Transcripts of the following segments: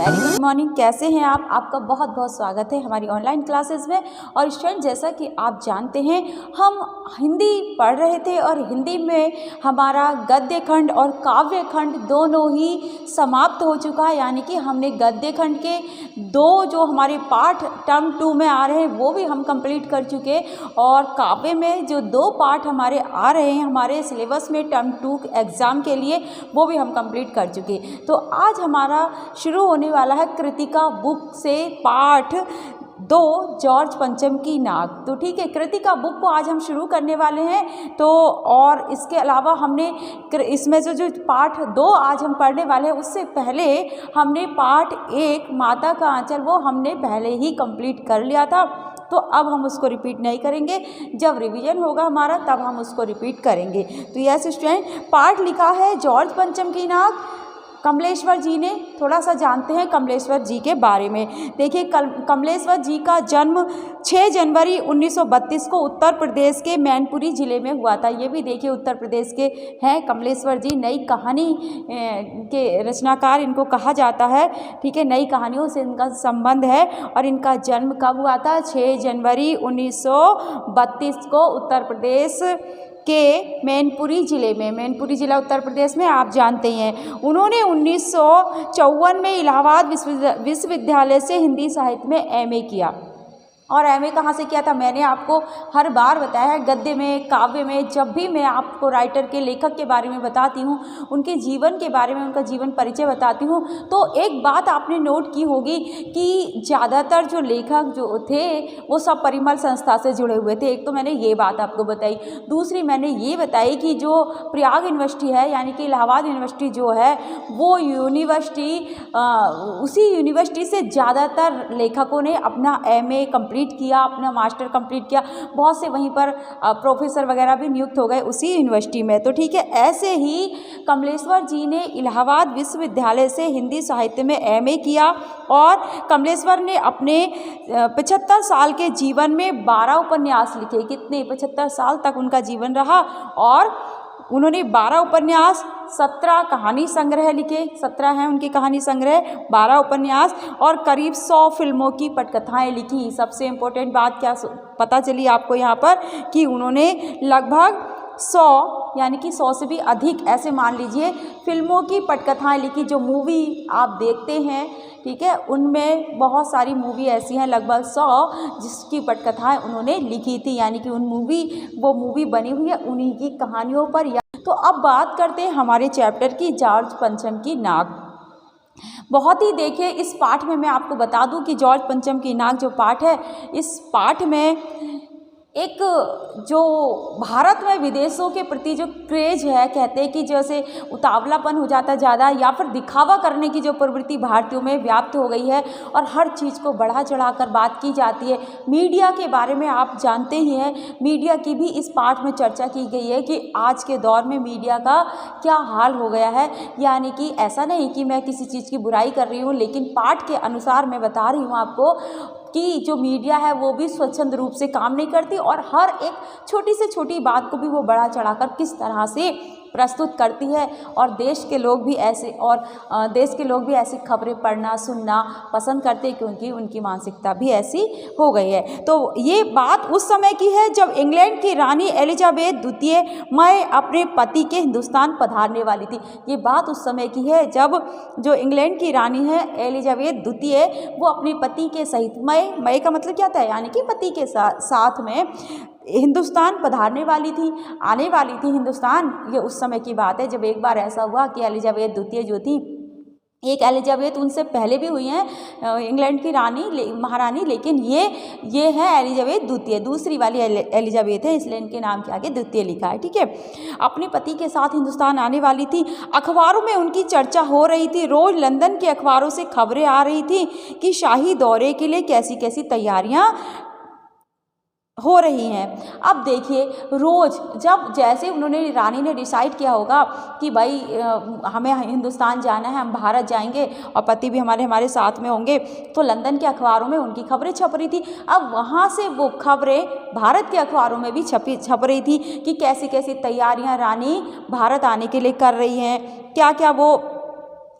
Very good morning. कैसे हैं आप? आपका बहुत बहुत स्वागत है हमारी ऑनलाइन क्लासेस में। और स्टूडेंट, जैसा कि आप जानते हैं, हम हिंदी पढ़ रहे थे और हिंदी में हमारा गद्य खंड और काव्य खंड दोनों ही समाप्त हो चुका है। यानी कि हमने गद्य खंड के दो जो हमारे पाठ टर्म 2 में आ रहे हैं वो भी हम कंप्लीट कर चुके, और काव्य में जो दो पाठ हमारे आ रहे हैं हमारे सिलेबस में टर्म 2 एग्ज़ाम के लिए, वो भी हम कंप्लीट कर चुके। तो आज हमारा शुरू होने वाला है कृतिका बुक से पाठ 2 जॉर्ज पंचम की नाक। तो ठीक है, कृतिका बुक को आज हम शुरू करने वाले हैं। तो और इसके अलावा हमने इसमें जो पाठ 2 आज हम पढ़ने वाले हैं, उससे पहले हमने पाठ 1 माता का आंचल वो हमने पहले ही कंप्लीट कर लिया था। तो अब हम उसको रिपीट नहीं करेंगे, जब रिवीजन होगा हमारा तब हम उसको रिपीट करेंगे। तो यस स्टूडेंट, पाठ लिखा है जॉर्ज पंचम की नाक, कमलेश्वर जी ने। थोड़ा सा जानते हैं कमलेश्वर जी के बारे में। देखिए, कमलेश्वर जी का जन्म 6 जनवरी 1932 को उत्तर प्रदेश के मैनपुरी ज़िले में हुआ था। ये भी देखिए उत्तर प्रदेश के हैं कमलेश्वर जी। नई कहानी के रचनाकार इनको कहा जाता है। ठीक है, नई कहानियों से इनका संबंध है। और इनका जन्म कब हुआ था? 6 जनवरी 1932 को उत्तर प्रदेश के मैनपुरी ज़िले में। मैनपुरी ज़िला उत्तर प्रदेश में आप जानते हैं। उन्होंने 1954 में इलाहाबाद विश्वविद्यालय से हिंदी साहित्य में एमए किया। और एमए कहाँ से किया था? मैंने आपको हर बार बताया है, गद्य में, काव्य में, जब भी मैं आपको राइटर के, लेखक के बारे में बताती हूँ, उनके जीवन के बारे में, उनका जीवन परिचय बताती हूँ, तो एक बात आपने नोट की होगी कि ज़्यादातर जो लेखक जो थे वो सब परिमल संस्था से जुड़े हुए थे। एक तो मैंने ये बात आपको बताई। दूसरी मैंने ये बताई कि जो प्रयाग यूनिवर्सिटी है, यानी कि इलाहाबाद यूनिवर्सिटी जो है, वो यूनिवर्सिटी उसी यूनिवर्सिटी से ज़्यादातर लेखकों ने अपना एमए कंप्लीट किया, अपना मास्टर कंप्लीट किया। बहुत से वहीं पर प्रोफेसर वगैरह भी नियुक्त हो गए उसी यूनिवर्सिटी में। तो ठीक है, ऐसे ही कमलेश्वर जी ने इलाहाबाद विश्वविद्यालय से हिंदी साहित्य में एमए किया। और कमलेश्वर ने अपने 75 साल के जीवन में 12 उपन्यास लिखे। कितने? 75 साल तक उनका जीवन रहा। और उन्होंने 12 उपन्यास, 17 कहानी संग्रह लिखे। 17 हैं उनकी कहानी संग्रह, 12 उपन्यास और करीब 100 फिल्मों की पटकथाएं लिखी। सबसे इम्पोर्टेंट बात क्या पता चली आपको यहाँ पर कि उन्होंने लगभग 100, यानी कि 100 से भी अधिक, ऐसे मान लीजिए, फिल्मों की पटकथाएं लिखी। जो मूवी आप देखते हैं, ठीक है, उनमें बहुत सारी मूवी ऐसी हैं, लगभग 100, जिसकी पटकथाएं उन्होंने लिखी थी। यानी कि वो मूवी बनी हुई है उन्हीं की कहानियों पर। तो अब बात करते हैं हमारे चैप्टर की, जॉर्ज पंचम की नाक। बहुत ही देखिए, इस पाठ में मैं आपको बता दूं कि जॉर्ज पंचम की नाक जो पाठ है, इस पाठ में एक जो भारत में विदेशों के प्रति जो क्रेज है, कहते हैं कि जैसे उतावलापन हो जाता ज़्यादा, या फिर दिखावा करने की जो प्रवृत्ति भारतीयों में व्याप्त हो गई है, और हर चीज़ को बढ़ा चढ़ाकर बात की जाती है। मीडिया के बारे में आप जानते ही हैं, मीडिया की भी इस पाठ में चर्चा की गई है कि आज के दौर में मीडिया का क्या हाल हो गया है। यानी कि ऐसा नहीं कि मैं किसी चीज़ की बुराई कर रही हूँ, लेकिन पाठ के अनुसार मैं बता रही हूँ आपको कि जो मीडिया है वो भी स्वच्छंद रूप से काम नहीं करती, और हर एक छोटी से छोटी बात को भी वो बढ़ा चढ़ाकर किस तरह से प्रस्तुत करती है। और देश के लोग भी ऐसी खबरें पढ़ना, सुनना पसंद करते हैं, क्योंकि उनकी मानसिकता भी ऐसी हो गई है। तो ये बात उस समय की है जब इंग्लैंड की रानी एलिजाबेथ द्वितीय मई अपने पति के हिंदुस्तान पधारने वाली थी। ये बात उस समय की है जब जो इंग्लैंड की रानी है एलिजाबेथ द्वितीय, वो अपने पति के सहित, मई का मतलब क्या था? यानी कि पति के साथ में हिंदुस्तान पधारने वाली थी, आने वाली थी हिंदुस्तान। ये उस समय की बात है जब एक बार ऐसा हुआ कि एलिजाबेथ द्वितीय जो थी, एक एलिजाबेथ उनसे पहले भी हुई हैं इंग्लैंड की महारानी, लेकिन ये है एलिजाबेथ द्वितीय, दूसरी वाली एलिजाबेथ है, इसलिए इनके नाम के आगे द्वितीय लिखा है। ठीक है, अपने पति के साथ हिंदुस्तान आने वाली थी। अखबारों में उनकी चर्चा हो रही थी। रोज़ लंदन के अखबारों से खबरें आ रही थी कि शाही दौरे के लिए कैसी कैसी तैयारियाँ हो रही हैं। अब देखिए, रोज़ जब जैसे उन्होंने, रानी ने डिसाइड किया होगा कि भाई हमें हिंदुस्तान जाना है, हम भारत जाएंगे, और पति भी हमारे साथ में होंगे, तो लंदन के अखबारों में उनकी खबरें छप रही थी। अब वहाँ से वो खबरें भारत के अखबारों में भी छप रही थी कि कैसी कैसी तैयारियाँ रानी भारत आने के लिए कर रही हैं, क्या क्या वो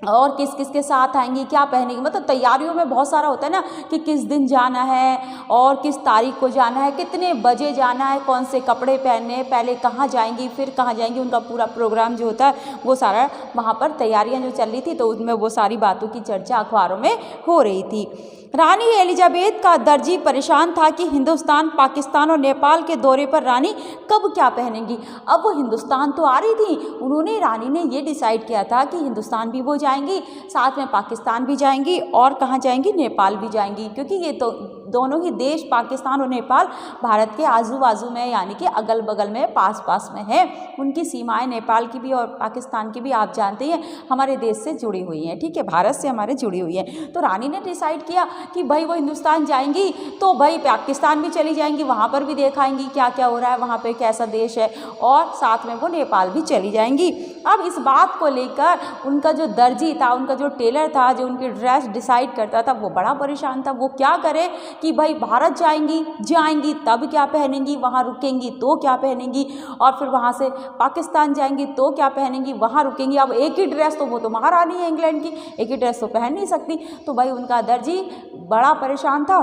और किस किस के साथ आएंगी, क्या पहनेंगी, मतलब तैयारियों में बहुत सारा होता है ना कि किस दिन जाना है और किस तारीख को जाना है, कितने बजे जाना है, कौन से कपड़े पहनने हैं, पहले कहाँ जाएंगी फिर कहाँ जाएंगी, उनका पूरा प्रोग्राम जो होता है वो सारा वहाँ पर तैयारियाँ जो चल रही थी, तो उसमें वो सारी बातों की चर्चा अखबारों में हो रही थी। रानी एलिजाबेथ का दर्जी परेशान था कि हिंदुस्तान, पाकिस्तान और नेपाल के दौरे पर रानी कब क्या पहनेंगी। अब वो हिंदुस्तान तो आ रही थी, उन्होंने, रानी ने ये डिसाइड किया था कि हिंदुस्तान भी वो जाएंगी, साथ में पाकिस्तान भी जाएंगी और कहाँ जाएंगी, नेपाल भी जाएंगी, क्योंकि ये तो दोनों ही देश, पाकिस्तान और नेपाल, भारत के आजू बाजू में यानी कि अगल बगल में, पास पास में है। उनकी सीमाएं नेपाल की भी और पाकिस्तान की भी आप जानते हैं हमारे देश से जुड़ी हुई हैं, ठीक है, भारत से हमारे जुड़ी हुई हैं। तो रानी ने डिसाइड किया कि भाई वो हिंदुस्तान जाएंगी तो भाई पाकिस्तान भी चली जाएंगी, वहाँ पर भी देखाएंगी क्या क्या हो रहा है, वहाँ पे कैसा देश है, और साथ में वो नेपाल भी चली जाएंगी। अब इस बात को लेकर उनका जो दर्जी था, उनका जो टेलर था, जो उनकी ड्रेस डिसाइड करता था, वो बड़ा परेशान था। वो क्या करे कि भाई भारत जाएंगी तब क्या पहनेंगी, वहाँ रुकेंगी तो क्या पहनेंगी, और फिर वहाँ से पाकिस्तान जाएंगी तो क्या पहनेंगी, वहाँ रुकेंगी। अब एक ही ड्रेस, तो वो तो महारानी है इंग्लैंड की, एक ही ड्रेस तो पहन नहीं सकती। तो भाई उनका दर्जी बड़ा परेशान था।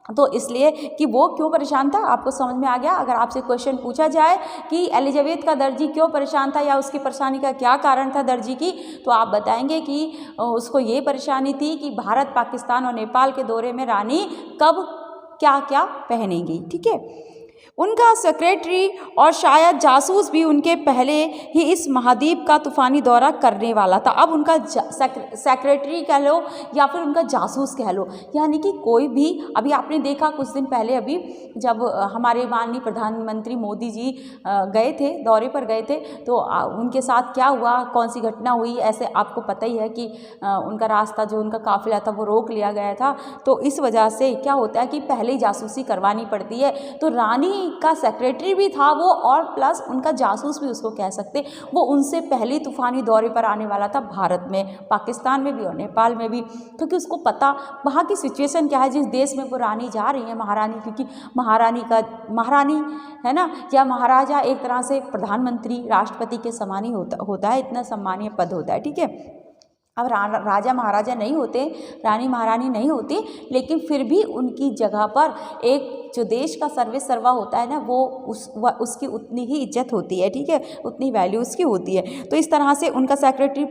तो इसलिए कि वो क्यों परेशान था आपको समझ में आ गया। अगर आपसे क्वेश्चन पूछा जाए कि एलिजाबेथ का दर्जी क्यों परेशान था या उसकी परेशानी का क्या कारण था दर्जी की, तो आप बताएंगे कि उसको ये परेशानी थी कि भारत, पाकिस्तान और नेपाल के दौरे में रानी कब क्या क्या पहनेंगी, ठीक है। उनका सेक्रेटरी और शायद जासूस भी उनके पहले ही इस महाद्वीप का तूफानी दौरा करने वाला था। अब उनका सेक्रेटरी कह लो या फिर उनका जासूस कह लो, यानी कि कोई भी, अभी आपने देखा कुछ दिन पहले, अभी जब हमारे माननीय प्रधानमंत्री मोदी जी गए थे, दौरे पर गए थे, तो उनके साथ क्या हुआ, कौन सी घटना हुई, ऐसे आपको पता ही है कि उनका रास्ता, जो उनका काफिला था, वो रोक लिया गया था। तो इस वजह से क्या होता है कि पहले ही जासूसी करवानी पड़ती है। तो रानी का सेक्रेटरी भी था वो, और प्लस उनका जासूस भी उसको कह सकते, वो उनसे पहले तूफानी दौरे पर आने वाला था, भारत में, पाकिस्तान में भी और नेपाल में भी, क्योंकि उसको पता वहाँ की सिचुएशन क्या है, जिस देश में वो रानी जा रही है, महारानी, क्योंकि महारानी है ना, या महाराजा एक तरह से प्रधानमंत्री, राष्ट्रपति के समान ही होता है, इतना सम्मानीय पद होता है, ठीक है। अब राजा महाराजा नहीं होते, रानी महारानी नहीं होती, लेकिन फिर भी उनकी जगह पर एक जो देश का सर्वा होता है ना, वो उसकी उतनी ही इज्जत होती है, ठीक है, उतनी वैल्यू उसकी होती है। तो इस तरह से उनका सेक्रेटरी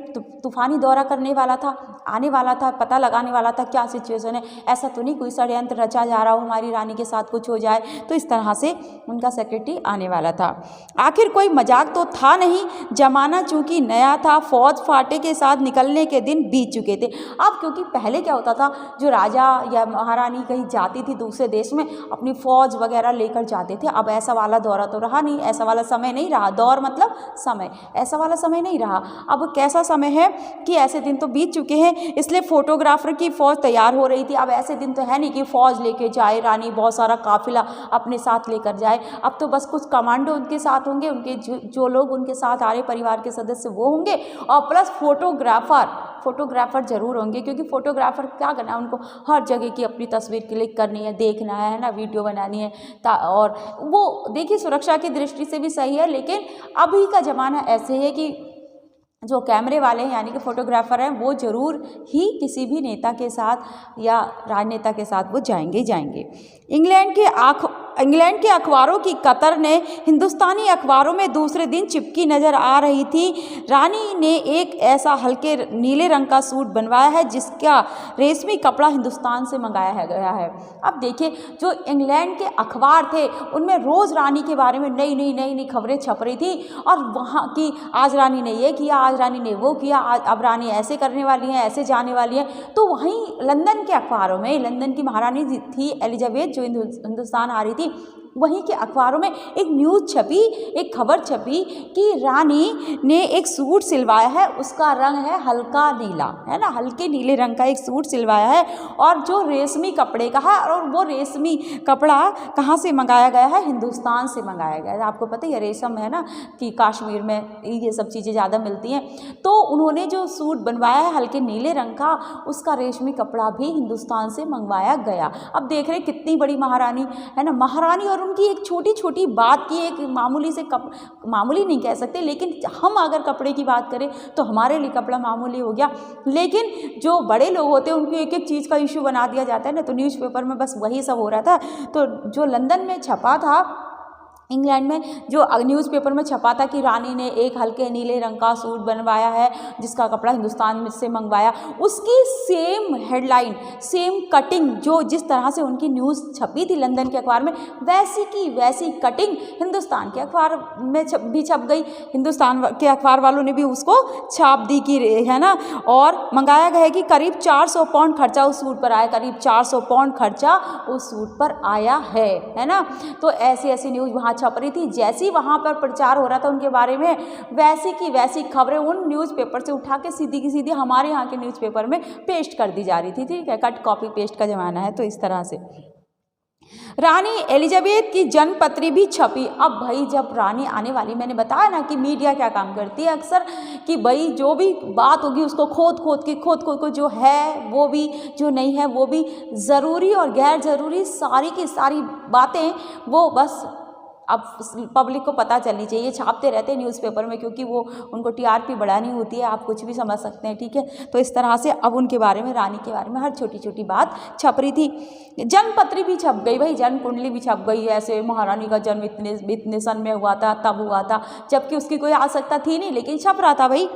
तूफानी दौरा करने वाला था, आने वाला था, पता लगाने वाला था क्या सिचुएशन है, ऐसा तो नहीं कोई षड्यंत्र रचा जा रहा हो हमारी रानी के साथ कुछ हो जाए, तो इस तरह से उनका सेक्रेटरी आने वाला था। आखिर कोई मजाक तो था नहीं, जमाना चूंकि नया था, फौज फाटे के साथ निकलने के दिन बीत चुके थे। अब क्योंकि पहले क्या होता था, जो राजा या महारानी कहीं जाती थी दूसरे देश में, अपनी फौज वगैरह लेकर जाते थे। अब ऐसा वाला दौरा तो रहा नहीं, ऐसा वाला समय नहीं रहा, दौर मतलब समय, ऐसा वाला समय नहीं रहा। अब कैसा समय है कि ऐसे दिन तो बीत चुके हैं, इसलिए फोटोग्राफर की फौज तैयार हो रही थी। अब ऐसे दिन तो है नहीं कि फौज लेके जाए रानी, बहुत सारा काफिला अपने साथ लेकर जाए। अब तो बस कुछ कमांडो उनके साथ होंगे, उनके जो लोग उनके साथ आ रहे परिवार के सदस्य वो होंगे, और प्लस फोटोग्राफर जरूर होंगे, क्योंकि फोटोग्राफर क्या करना है, उनको हर जगह की अपनी तस्वीर क्लिक करनी है, देखना है ना, वीडियो बनानी है, और वो देखिए सुरक्षा की दृष्टि से भी सही है। लेकिन अभी का ज़माना ऐसे है कि जो कैमरे वाले हैं यानी कि फोटोग्राफर हैं, वो जरूर ही किसी भी नेता के साथ या राजनेता के साथ वो जाएंगे। इंग्लैंड के अखबारों की कतर ने हिंदुस्तानी अखबारों में दूसरे दिन चिपकी नज़र आ रही थी। रानी ने एक ऐसा हल्के नीले रंग का सूट बनवाया है जिसका रेशमी कपड़ा हिंदुस्तान से मंगाया गया है। अब देखिए, जो इंग्लैंड के अखबार थे उनमें रोज़ रानी के बारे में नई खबरें छप रही थी, और वहाँ की आज रानी ने ये किया, आज रानी ने वो किया, अब रानी ऐसे करने वाली है, ऐसे जाने वाली है। तो वहीं लंदन के अखबारों में, लंदन की महारानी थी एलिजाबेथ जो हिंदुस्तान आ रही थी, वहीं के अखबारों में एक न्यूज़ छपी, एक खबर छपी कि रानी ने एक सूट सिलवाया है, उसका रंग है हल्का नीला, है ना, हल्के नीले रंग का एक सूट सिलवाया है, और जो रेशमी कपड़े का है, और वो रेशमी कपड़ा कहाँ से मंगाया गया है, हिंदुस्तान से मंगाया गया है। आपको पता ही है रेशम है ना कि कश्मीर में ये सब चीज़ें ज़्यादा मिलती हैं। तो उन्होंने जो सूट बनवाया है हल्के नीले रंग का, उसका रेशमी कपड़ा भी हिंदुस्तान से मंगवाया गया। अब देख रहे कितनी बड़ी महारानी है ना, महारानी और अगर उनकी एक छोटी छोटी बात की, एक मामूली से मामूली नहीं कह सकते, लेकिन हम अगर कपड़े की बात करें तो हमारे लिए कपड़ा मामूली हो गया, लेकिन जो बड़े लोग होते हैं उनको एक एक चीज़ का इशू बना दिया जाता है ना। तो न्यूज़पेपर में बस वही सब हो रहा था। तो जो लंदन में छपा था, इंग्लैंड में जो न्यूज़पेपर में छपा था कि रानी ने एक हल्के नीले रंग का सूट बनवाया है जिसका कपड़ा हिंदुस्तान में से मंगवाया, उसकी सेम हेडलाइन, सेम कटिंग, जो जिस तरह से उनकी न्यूज़ छपी थी लंदन के अखबार में, वैसी की वैसी कटिंग हिंदुस्तान के अखबार में भी छप गई। हिंदुस्तान के अखबार वालों ने भी उसको छाप दी कि है ना, और मंगाया गया है कि करीब 400 पाउंड खर्चा उस सूट पर आया, करीब 400 पाउंड खर्चा उस सूट पर आया है ना। तो ऐसी ऐसी न्यूज़ वहाँ छप रही थी। जैसे ही वहाँ पर प्रचार हो रहा था उनके बारे में, वैसी की वैसी खबरें उन न्यूज़पेपर से उठा के सीधी की सीधी हमारे यहाँ के न्यूज़पेपर में पेस्ट कर दी जा रही थी। ठीक है, कट कॉपी पेस्ट का ज़माना है। तो इस तरह से रानी एलिजाबेथ की जन्मपत्री भी छपी। अब भाई जब रानी आने वाली, मैंने बताया ना कि मीडिया क्या काम करती है अक्सर, कि भाई जो भी बात होगी उसको खोद खोद को जो है वो भी, जो नहीं है वो भी, ज़रूरी और गैर ज़रूरी सारी की सारी बातें वो बस अब पब्लिक को पता चलनी चाहिए। छापते रहते हैं न्यूज़पेपर में, क्योंकि वो उनको टीआरपी बढ़ानी होती है, आप कुछ भी समझ सकते हैं। ठीक है, तो इस तरह से अब उनके बारे में, रानी के बारे में हर छोटी छोटी बात छप रही थी। जन्मपत्री भी छप गई भाई, जन्म कुंडली भी छप गई। ऐसे महारानी का जन्म इतने सन में हुआ था, तब हुआ था, जबकि उसकी कोई आवश्यकता थी नहीं, लेकिन छप रहा था भाई।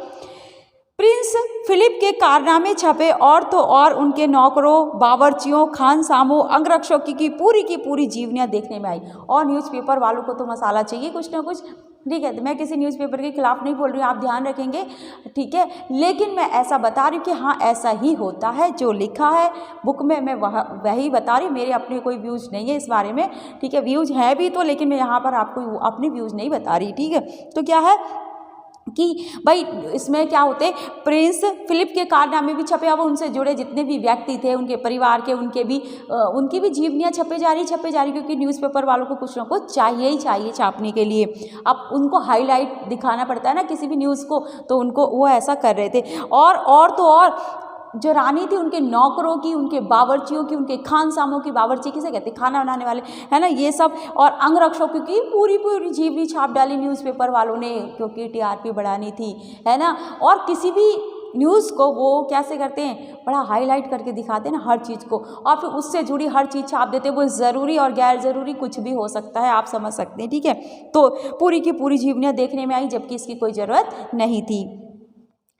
प्रिंस फिलिप के कारनामे छपे, और तो और उनके नौकरों, बावर्चियों, खानसामों, अंगरक्षकों की पूरी जीवनियाँ देखने में आई। और न्यूज़पेपर वालों को तो मसाला चाहिए कुछ ना कुछ। ठीक है, मैं किसी न्यूज़पेपर के खिलाफ नहीं बोल रही हूँ, आप ध्यान रखेंगे। ठीक है, लेकिन मैं ऐसा बता रही हूँ कि हाँ ऐसा ही होता है, जो लिखा है बुक में मैं वही बता रही हूँ। मेरे अपने कोई व्यूज़ नहीं है इस बारे में। ठीक है, व्यूज़ हैं भी तो, लेकिन मैं यहाँ पर आपको अपनी व्यूज़ नहीं बता रही। ठीक है, तो क्या है कि भाई इसमें क्या होते, प्रिंस फिलिप के कारनामे भी छपे। अब उनसे जुड़े जितने भी व्यक्ति थे, उनके परिवार के, उनकी भी जीवनियाँ छपे जा रही, क्योंकि न्यूज़पेपर वालों को कुछ ना कुछ चाहिए ही चाहिए छापने के लिए। अब उनको हाईलाइट दिखाना पड़ता है ना किसी भी न्यूज़ को, तो उनको वो ऐसा कर रहे थे। और तो और जो रानी थी, उनके नौकरों की, उनके बावर्चियों की, उनके खानसामों की, बावर्ची किसे कहते हैं, खाना बनाने वाले, है ना, ये सब, और अंगरक्षकों की पूरी जीवनी छाप डाली न्यूज़पेपर वालों ने, क्योंकि टीआरपी बढ़ानी थी, है ना। और किसी भी न्यूज़ को वो कैसे करते हैं, बड़ा हाईलाइट करके दिखाते हैं ना हर चीज़ को, और फिर उससे जुड़ी हर चीज़ छाप देते हैं। वो ज़रूरी और गैर ज़रूरी कुछ भी हो सकता है, आप समझ सकते हैं। ठीक है, तो पूरी की पूरी जीवनियाँ देखने में आई, जबकि इसकी कोई ज़रूरत नहीं थी।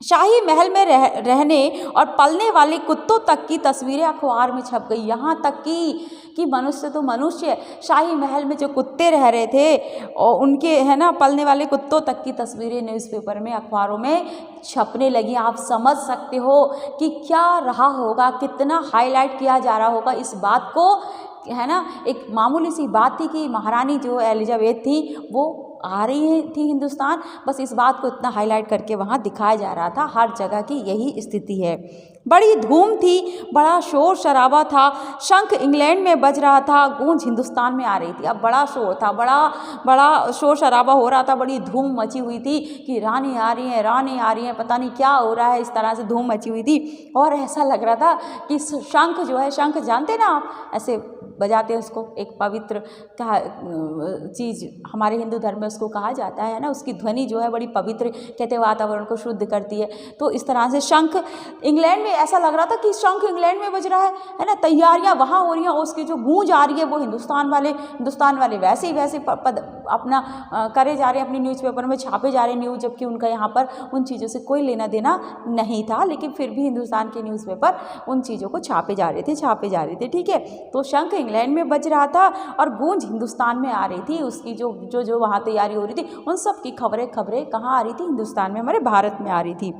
शाही महल में रहने और पलने वाले कुत्तों तक की तस्वीरें अखबार में छप गई। यहाँ तक कि मनुष्य तो मनुष्य, शाही महल में जो कुत्ते रह रहे थे और उनके, है ना, पलने वाले कुत्तों तक की तस्वीरें न्यूज़पेपर में, अखबारों में छपने लगी। आप समझ सकते हो कि क्या रहा होगा, कितना हाईलाइट किया जा रहा होगा इस बात को, है ना। एक मामूली सी बात थी कि महारानी जो एलिजाबेथ थी वो आ रही थी हिंदुस्तान, बस इस बात को इतना हाईलाइट करके वहाँ दिखाया जा रहा था। हर जगह की यही स्थिति है। बड़ी धूम थी, बड़ा शोर शराबा था, शंख इंग्लैंड में बज रहा था, गूंज हिंदुस्तान में आ रही थी। अब बड़ा शोर था, बड़ा शोर शराबा हो रहा था, बड़ी धूम मची हुई थी कि रानी आ रही है, रानी आ रही है, पता नहीं क्या हो रहा है, इस तरह से धूम मची हुई थी। और ऐसा लग रहा था कि शंख जो है, शंख जानते ना आप, ऐसे बजाते हैं उसको, एक पवित्र चीज़ हमारे हिंदू धर्म में उसको कहा जाता है ना, उसकी ध्वनि जो है बड़ी पवित्र, कहते वातावरण को शुद्ध करती है। तो इस तरह से शंख इंग्लैंड में, ऐसा लग रहा था कि शंख इंग्लैंड में बज रहा है ना, तैयारियां वहाँ हो रही हैं, उसकी जो गूंज आ रही है वो हिंदुस्तान वाले वैसे ही अपना करे जा रहे हैं, अपनी न्यूज़पेपर में छापे जा रहे हैं न्यूज़, जबकि उनका यहाँ पर उन चीज़ों से कोई लेना देना नहीं था, लेकिन फिर भी हिंदुस्तान के न्यूज़पेपर उन चीज़ों को छापे जा रहे थे। ठीक है, तो शंख इंग्लैंड में बज रहा था और गूंज हिंदुस्तान में आ रही थी, उसकी जो वहाँ तैयारी हो रही थी, उन सब की खबरें कहाँ आ रही थी, हिंदुस्तान में, हमारे भारत में आ रही थी।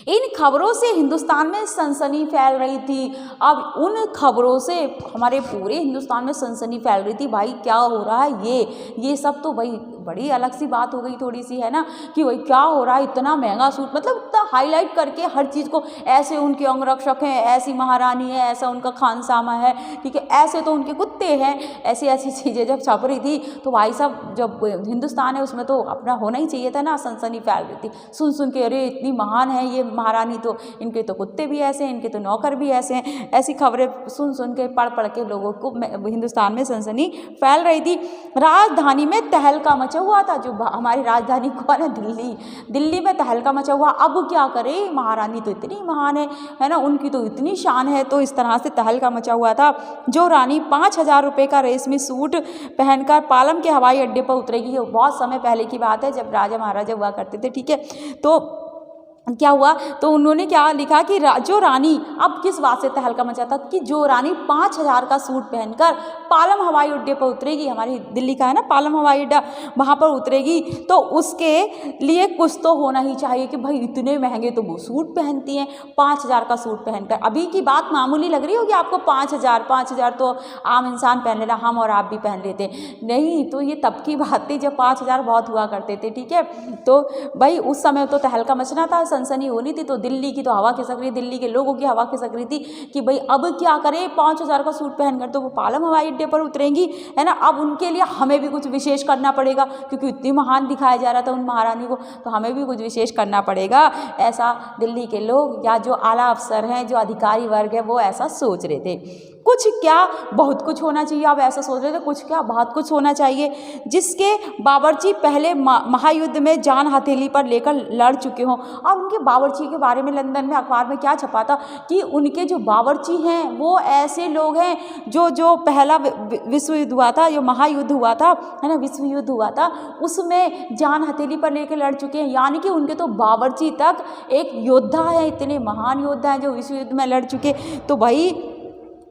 इन खबरों से हिंदुस्तान में सनसनी फैल रही थी। अब उन खबरों से हमारे पूरे हिंदुस्तान में सनसनी फैल रही थी। भाई क्या हो रहा है, ये सब तो भाई बड़ी अलग सी बात हो गई थोड़ी सी, है ना, कि भाई क्या हो रहा है, इतना महंगा सूट, मतलब इतना हाईलाइट करके हर चीज़ को, ऐसे उनके अंगरक्षक हैं, ऐसी महारानी है, ऐसा उनका खानसामा है, ठीक है, ऐसे तो उनके कुत्ते हैं, ऐसी चीज़ें जब छप रही थी, तो भाई साहब जब हिंदुस्तान है उसमें तो अपना होना ही चाहिए था ना, सनसनी फैल रही थी। सुन के अरे इतनी महान है ये महारानी तो, इनके तो कुत्ते भी ऐसे हैं, इनके तो नौकर भी ऐसे हैं। ऐसी खबरें सुन के पढ़ के लोगों को हिंदुस्तान में सनसनी फैल रही थी। राजधानी में तहलका मचा हुआ था। जो हमारी राजधानी कौन है? दिल्ली में तहलका मचा हुआ। अब क्या करे, महारानी तो इतनी महान है ना, उनकी तो इतनी शान है। तो इस तरह से तहलका मचा हुआ था। जो रानी 5,000 रुपये का रेशमी सूट पहनकर पालम के हवाई अड्डे पर उतरेगी, बहुत समय पहले की बात है जब राजा महाराजा हुआ करते थे, ठीक है। तो क्या हुआ, तो उन्होंने क्या लिखा कि जो रानी, अब किस बात से तहलका मचा था कि जो रानी 5,000 का सूट पहनकर पालम हवाई अड्डे पर उतरेगी, हमारी दिल्ली का है ना पालम हवाई अड्डा, वहाँ पर उतरेगी, तो उसके लिए कुछ तो होना ही चाहिए कि भाई इतने महंगे तो वो सूट पहनती हैं, 5,000 का सूट पहनकर। अभी की बात मामूली लग रही होगी आपको, 5,000 तो आम इंसान पहन लेना, हम और आप भी पहन लेते, नहीं तो ये तब की बात थी जब 5,000 बहुत हुआ करते थे, ठीक है। तो भाई उस समय तो तहलका मचना था, सनसनी होनी थी, तो दिल्ली की तो हवा खिसक रही, दिल्ली के लोगों की हवा खिसक रही थी कि भाई अब क्या करें, 5,000 का सूट पहनकर तो वो पालम हवाई अड्डे पर उतरेंगी, है ना। अब उनके लिए हमें भी कुछ विशेष करना पड़ेगा, क्योंकि इतनी महान दिखाया जा रहा था उन महारानी को, तो हमें भी कुछ विशेष करना पड़ेगा। ऐसा दिल्ली के लोग या जो आला अफसर हैं, जो अधिकारी वर्ग है, वो ऐसा सोच रहे थे। कुछ क्या बहुत कुछ होना चाहिए, आप ऐसा सोच रहे थे, कुछ क्या बहुत कुछ होना चाहिए जिसके बावर्ची पहले महायुद्ध में जान हथेली पर लेकर लड़ चुके हों। और उनके बावर्ची के बारे में लंदन में अखबार में क्या छपा था कि उनके जो बावर्ची हैं वो ऐसे लोग हैं जो पहला विश्व युद्ध हुआ था, जो महायुद्ध हुआ था, है ना, विश्व युद्ध हुआ था, उसमें जान हथेली पर लेकर लड़ चुके हैं। यानी कि उनके तो बावर्ची तक एक योद्धा है, इतने महान योद्धा हैं जो विश्व युद्ध में लड़ चुके। तो भाई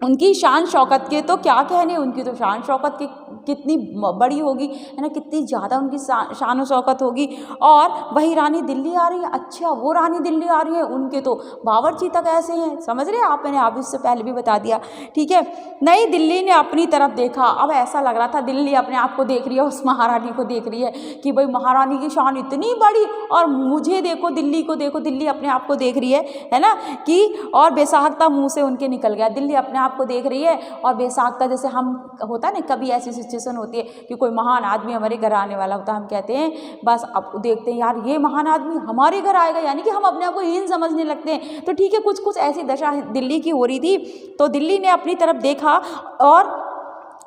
उनकी शान शौकत के तो क्या कहने, उनकी तो शान शौकत की कितनी बड़ी होगी, है ना, कितनी ज़्यादा उनकी शान और शौकत होगी। और वही रानी दिल्ली आ रही है, अच्छा वो रानी दिल्ली आ रही है, उनके तो बावर्ची तक ऐसे हैं, समझ रहे हैं आप, मैंने आप इससे पहले भी बता दिया, ठीक है। नई दिल्ली ने अपनी तरफ देखा, अब ऐसा लग रहा था दिल्ली अपने आप को देख रही है, उस महारानी को देख रही है कि भाई महारानी की शान इतनी बड़ी और मुझे देखो, दिल्ली को देखो, दिल्ली अपने आप को देख रही है ना, कि और बेसाख्ता मुँह से उनके निकल गया, दिल्ली अपने आप को देख रही है और बेसाख्ता, जैसे हम होता है ना, कभी ऐसी सिचुएशन होती है कि कोई महान आदमी हमारे घर आने वाला होता है, हम कहते हैं बस अब देखते हैं यार ये महान आदमी हमारे घर आएगा, यानी कि हम अपने आप को हीन समझने लगते हैं। तो ठीक है, कुछ ऐसी दशा दिल्ली की हो रही थी। तो दिल्ली ने अपनी तरफ देखा और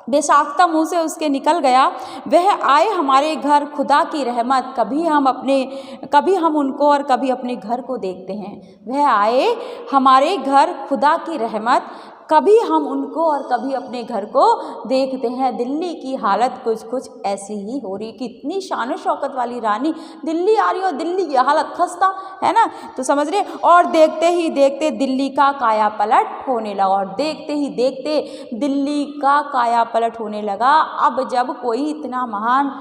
बेसाख्ता मुँह से उसके निकल गया, वह आए हमारे घर खुदा की रहमत, कभी हम उनको और कभी अपने घर को देखते हैं। वह आए हमारे घर खुदा की रहमत, कभी हम उनको और कभी अपने घर को देखते हैं। दिल्ली की हालत कुछ ऐसी ही हो रही, कितनी शान और शौकत वाली रानी दिल्ली आ रही है और दिल्ली की हालत खस्ता, है ना, तो समझ रहे। और देखते ही देखते दिल्ली का काया पलट होने लगा, और देखते ही देखते दिल्ली का काया पलट होने लगा। अब जब कोई इतना महान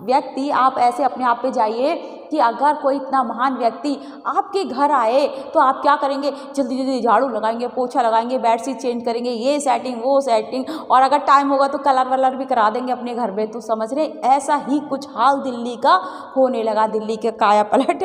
व्यक्ति, आप ऐसे अपने आप पे जाइए कि अगर कोई इतना महान व्यक्ति आपके घर आए तो आप क्या करेंगे, जल्दी जल्दी झाड़ू लगाएंगे, पोछा लगाएंगे, बेडशीट चेंज करेंगे, ये सेटिंग वो सेटिंग, और अगर टाइम होगा तो कलर वलर भी करा देंगे अपने घर में। तो समझ रहे, ऐसा ही कुछ हाल दिल्ली का होने लगा, दिल्ली के काया पलट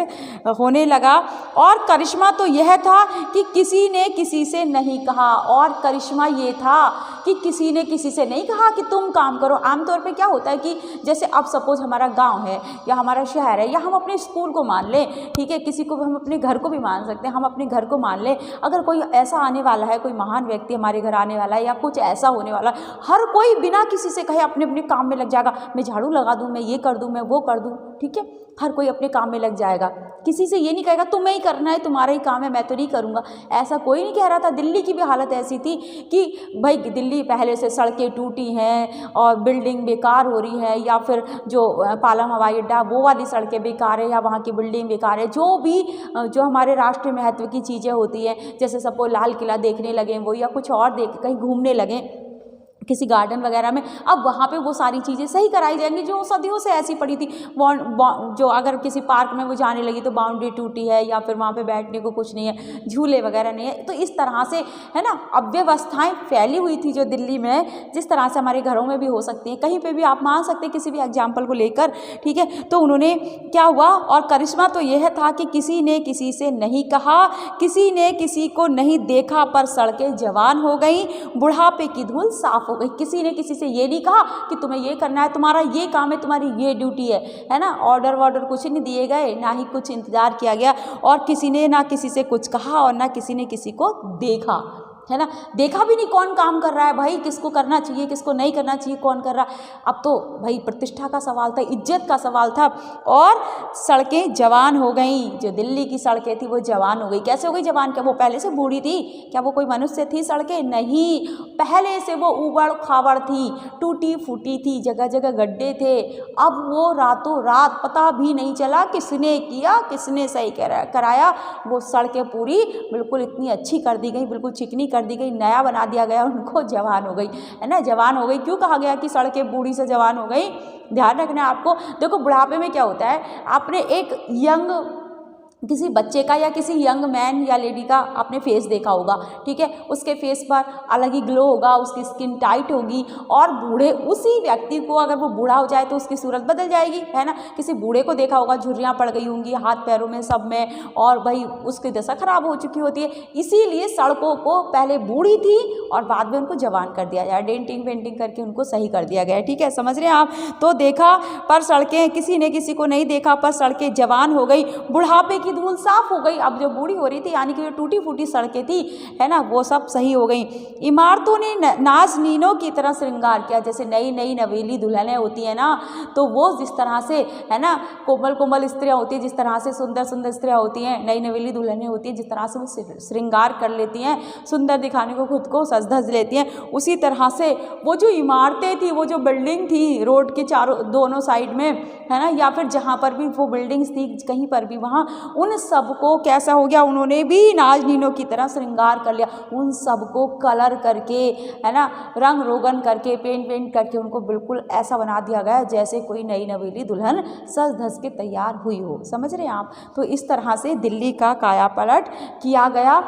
होने लगा। और करिश्मा तो यह था कि किसी ने किसी से नहीं कहा, और करिश्मा ये था कि किसी ने किसी से नहीं कहा कि तुम काम करो। आमतौर पे क्या होता है कि जैसे अब सपोज हमारा गांव है या हमारा शहर है, या हम अपने स्कूल को मान लें, ठीक है, किसी को हम अपने घर को भी मान सकते हैं, हम अपने घर को मान लें। अगर कोई ऐसा आने वाला है, कोई महान व्यक्ति हमारे घर आने वाला है या कुछ ऐसा होने वाला है, हर कोई बिना किसी से कहे अपने अपने काम में लग जाएगा। मैं झाड़ू लगा दूँ, मैं ये कर दूँ, मैं वो कर दूँ, ठीक है, हर कोई अपने काम में लग जाएगा। किसी से ये नहीं कहेगा तुम्हें ही करना है, तुम्हारा ही काम है, मैं तो नहीं करूँगा, ऐसा कोई नहीं कह रहा था। दिल्ली की भी हालत ऐसी थी कि भाई दिल्ली पहले से सड़कें टूटी हैं और बिल्डिंग बेकार हो रही है, या फिर जो पालम हवाई अड्डा वो वाली सड़कें बेकार है, या वहाँ की बिल्डिंग बेकार है। जो हमारे राष्ट्रीय महत्व की चीज़ें होती हैं, जैसे सपोज लाल किला देखने लगे वो, या कुछ और कहीं घूमने लगे किसी गार्डन वगैरह में, अब वहाँ पे वो सारी चीज़ें सही कराई जाएंगी जो सदियों से ऐसी पड़ी थी। जो अगर किसी पार्क में वो जाने लगी तो बाउंड्री टूटी है, या फिर वहाँ पे बैठने को कुछ नहीं है, झूले वगैरह नहीं है, तो इस तरह से, है ना, अव्यवस्थाएं फैली हुई थी जो दिल्ली में, जिस तरह से हमारे घरों में भी हो सकती हैं, कहीं पर भी आप मान सकते हैं किसी भी एग्जाम्पल को लेकर, ठीक है। तो उन्होंने क्या हुआ, और करिश्मा तो यह था कि किसी ने किसी से नहीं कहा, किसी ने किसी को नहीं देखा, पर सड़कें जवान हो गई, बुढ़ापे की धूल साफ हो गई। किसी ने किसी से ये नहीं कहा कि तुम्हें ये करना है, तुम्हारा ये काम है, तुम्हारी ये ड्यूटी है ना। ऑर्डर वॉर्डर कुछ नहीं दिए गए, ना ही कुछ इंतज़ार किया गया, और किसी ने ना किसी से कुछ कहा और ना किसी ने किसी को देखा, है ना। देखा भी नहीं कौन काम कर रहा है भाई, किसको करना चाहिए किसको नहीं करना चाहिए, कौन कर रहा। अब तो भाई प्रतिष्ठा का सवाल था, इज्जत का सवाल था, और सड़कें जवान हो गई। जो दिल्ली की सड़कें थी वो जवान हो गई। कैसे हो गई जवान? क्या वो पहले से बूढ़ी थी? क्या वो कोई मनुष्य थी सड़कें? नहीं, पहले से वो उबड़ खाबड़ थी, टूटी फूटी थी, जगह जगह गड्ढे थे। अब वो रातों रात पता भी नहीं चला किसने किया किसने सही कराया, वो सड़कें पूरी बिल्कुल इतनी अच्छी कर दी गई, बिल्कुल चिकनी कर दी गई, नया बना दिया गया, उनको जवान हो गई, है ना। जवान हो गई। क्यों कहा गया कि सड़कें बूढ़ी से जवान हो गई? ध्यान रखना है आपको। देखो बुढ़ापे में क्या होता है, आपने एक यंग किसी बच्चे का या किसी यंग मैन या लेडी का आपने फेस देखा होगा, ठीक है। उसके फेस पर अलग ही ग्लो होगा, उसकी स्किन टाइट होगी, और बूढ़े उसी व्यक्ति को अगर वो बूढ़ा हो जाए तो उसकी सूरत बदल जाएगी, है ना। किसी बूढ़े को देखा होगा, झुर्रियाँ पड़ गई होंगी हाथ पैरों में, सब में, और भाई उसकी दशा खराब हो चुकी होती है। इसीलिए सड़कों को पहले बूढ़ी थी और बाद में उनको जवान कर दिया जाए, डेंटिंग पेंटिंग करके उनको सही कर दिया गया, ठीक है। समझ रहे हैं आप? तो देखा पर सड़कें, किसी ने किसी को नहीं देखा पर सड़कें जवान हो गई, बुढ़ापे की धूल साफ हो गई। अब जो बूढ़ी हो रही थी, यानी कि जो टूटी फूटी सड़कें थी, है ना, वो सब सही हो गई। इमारतों ने नाज़नीनों की तरह श्रृंगार किया। जैसे नई नई नवेली दुल्हनें होती हैं ना, तो वो जिस तरह से, है ना, कोमल कोमल स्त्रियाँ होती हैं, जिस तरह से सुंदर सुंदर स्त्रियाँ होती हैं, नई नवेली दुल्हनें होती हैं, जिस तरह से वो श्रृंगार कर लेती हैं, सुंदर दिखाने को खुद को सज धज लेती हैं, उसी तरह से वो जो इमारतें थी, वो जो बिल्डिंग थी रोड के चारों दोनों साइड में, है ना, या फिर जहाँ पर भी वो बिल्डिंग्स थी कहीं पर भी, वहाँ उन सबको कैसा हो गया, उन्होंने भी नाज़नीनों की तरह श्रृंगार कर लिया। उन सबको कलर करके, है ना, रंग रोगन करके, पेंट करके उनको बिल्कुल ऐसा बना दिया गया जैसे कोई नई नवेली दुल्हन सज धज के तैयार हुई हो। समझ रहे हैं आप? तो इस तरह से दिल्ली का कायापलट किया गया,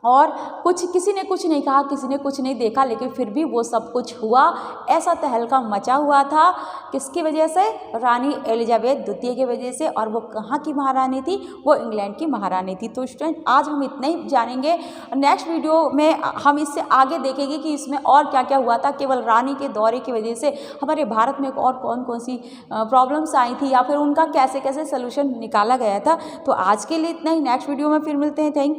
और कुछ किसी ने कुछ नहीं कहा, किसी ने कुछ नहीं देखा, लेकिन फिर भी वो सब कुछ हुआ। ऐसा तहलका मचा हुआ था, किसकी वजह से? रानी एलिजाबेथ द्वितीय की वजह से। और वो कहाँ की महारानी थी? वो इंग्लैंड की महारानी थी। तो स्टूडेंट आज हम इतना ही जानेंगे, नेक्स्ट वीडियो में हम इससे आगे देखेंगे कि इसमें और क्या क्या हुआ था। केवल रानी के दौरे की वजह से हमारे भारत में और कौन कौन सी प्रॉब्लम्स आई थी, या फिर उनका कैसे कैसे सोल्यूशन निकाला गया था। तो आज के लिए इतना ही, नेक्स्ट वीडियो में फिर मिलते हैं। थैंक